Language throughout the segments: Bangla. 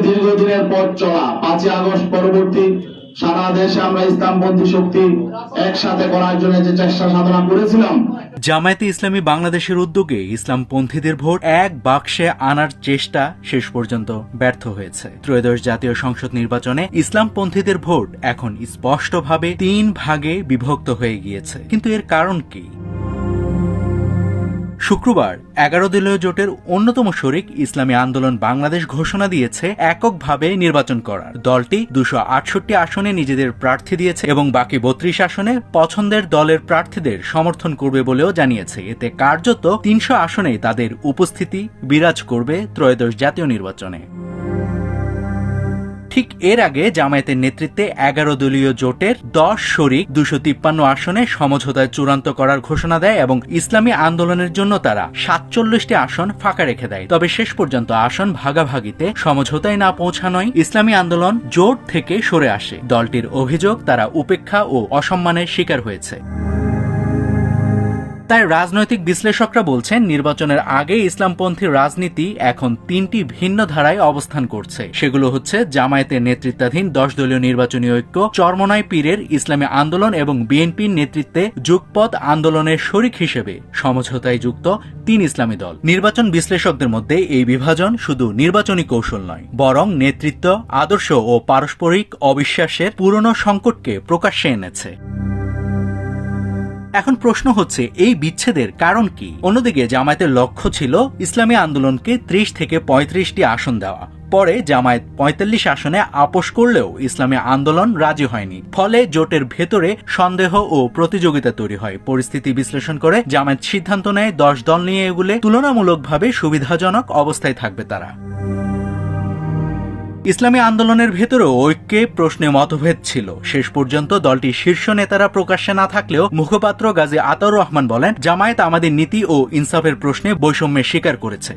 দীর্ঘদিনের পথ চলা 5ই আগস্ট পরবর্তী সারা দেশে আমরা ইসলামপন্থী শক্তি একসাথে করার জন্য যে চেষ্টা সাধনা করেছিলাম, জামায়াতে ইসলামী বাংলাদেশের উদ্যোগে ইসলামপন্থীদের ভোট এক বাক্সে আনার চেষ্টা শেষ পর্যন্ত ব্যর্থ হয়েছে। ত্রয়োদশ জাতীয় সংসদ নির্বাচনে ইসলামপন্থীদের ভোট এখন স্পষ্টভাবে 3 ভাগে বিভক্ত হয়ে গিয়েছে। কিন্তু এর কারণ কি? শুক্রবার 11 দলীয় জোটের অন্যতম শরিক ইসলামী আন্দোলন বাংলাদেশ ঘোষণা দিয়েছে এককভাবে নির্বাচন করার। দলটি 268 আসনে নিজেদের প্রার্থী দিয়েছে এবং বাকি 32 আসনে পছন্দের দলের প্রার্থীদের সমর্থন করবে বলেও জানিয়েছে। এতে কার্যত 300 আসনেই তাদের উপস্থিতি বিরাজ করবে ত্রয়োদশ জাতীয় নির্বাচনে। ঠিক এর আগে জামায়াতের নেতৃত্বে 11 দলীয় জোটের 10 শরিক 253 আসনে সমঝোতায় চূড়ান্ত করার ঘোষণা দেয় এবং ইসলামী আন্দোলনের জন্য তারা 47টি আসন ফাঁকা রেখে দেয়। তবে শেষ পর্যন্ত আসন ভাগাভাগিতে সমঝোতায় না পৌঁছানোয় ইসলামী আন্দোলন জোট থেকে সরে আসে। দলটির অভিযোগ তারা উপেক্ষা ও অসম্মানের শিকার হয়েছে। তাই রাজনৈতিক বিশ্লেষকরা বলছেন, নির্বাচনের আগে ইসলামপন্থী রাজনীতি এখন 3টি ভিন্ন ধারায় অবস্থান করছে। সেগুলো হচ্ছে জামায়াতের নেতৃত্বাধীন 10 দলীয় নির্বাচনী ঐক্য, চরমনাই পীরের ইসলামী আন্দোলন এবং বিএনপির নেতৃত্বে যুগপৎ আন্দোলনের শরিক হিসেবে সমঝোতায় যুক্ত 3 ইসলামী দল। নির্বাচন বিশ্লেষকদের মধ্যে এই বিভাজন শুধু নির্বাচনী কৌশল নয়, বরং নেতৃত্ব, আদর্শ ও পারস্পরিক অবিশ্বাসের পুরনো সংকটকে প্রকাশ্যে এনেছে। এখন প্রশ্ন হচ্ছে, এই বিচ্ছেদের কারণ কি? অন্যদিকে জামায়াতের লক্ষ্য ছিল ইসলামী আন্দোলনকে 30 থেকে 35টি আসন দেওয়া। পরে জামায়াত 45 আসনে আপোষ করলেও ইসলামী আন্দোলন রাজি হয়নি। ফলে জোটের ভেতরে সন্দেহ ও প্রতিযোগিতা তৈরি হয়। পরিস্থিতি বিশ্লেষণ করে জামায়াত সিদ্ধান্ত নেয় 10 দল নিয়ে এগুলে তুলনামূলকভাবে সুবিধাজনক অবস্থায় থাকবে তারা। ইসলামী আন্দোলনের ভেতরেও ঐক্যে প্রশ্নে মতভেদ ছিল। শেষ পর্যন্ত দলটির শীর্ষ নেতারা প্রকাশ্যে না থাকলেও মুখপাত্র গাজী আতাউর রহমান বলেন, জামায়াত আমাদের নীতি ও ইনসাফের প্রশ্নে বৈষম্যের স্বীকার করেছে।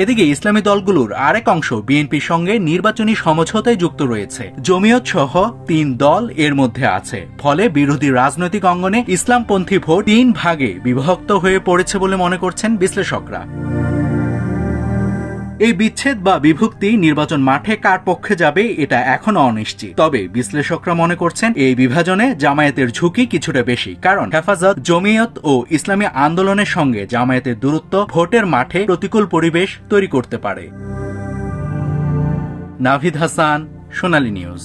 এদিকে ইসলামী দলগুলোর আরেক অংশ বিএনপির সঙ্গে নির্বাচনী সমঝোতায় যুক্ত রয়েছে। জমিয়ত সহ 3 দল এর মধ্যে আছে। ফলে বিরোধী রাজনৈতিক অঙ্গনে ইসলামপন্থী ভোট 3 ভাগে বিভক্ত হয়ে পড়েছে বলে মনে করছেন বিশ্লেষকরা। এই বিচ্ছেদ বা বিভক্তি নির্বাচন মাঠে কার পক্ষে যাবে এটা এখনো অনিশ্চিত। তবে বিশ্লেষকরা মনে করছেন, এই বিভাজনে জামায়াতের ঝুঁকি কিছুটা বেশি। কারণ হেফাজত, জমিয়ত ও ইসলামী আন্দোলনের সঙ্গে জামায়াতের দূরত্ব ভোটের মাঠে প্রতিকূল পরিবেশ তৈরি করতে পারে। নাভিদ হাসান, সোনালী নিউজ।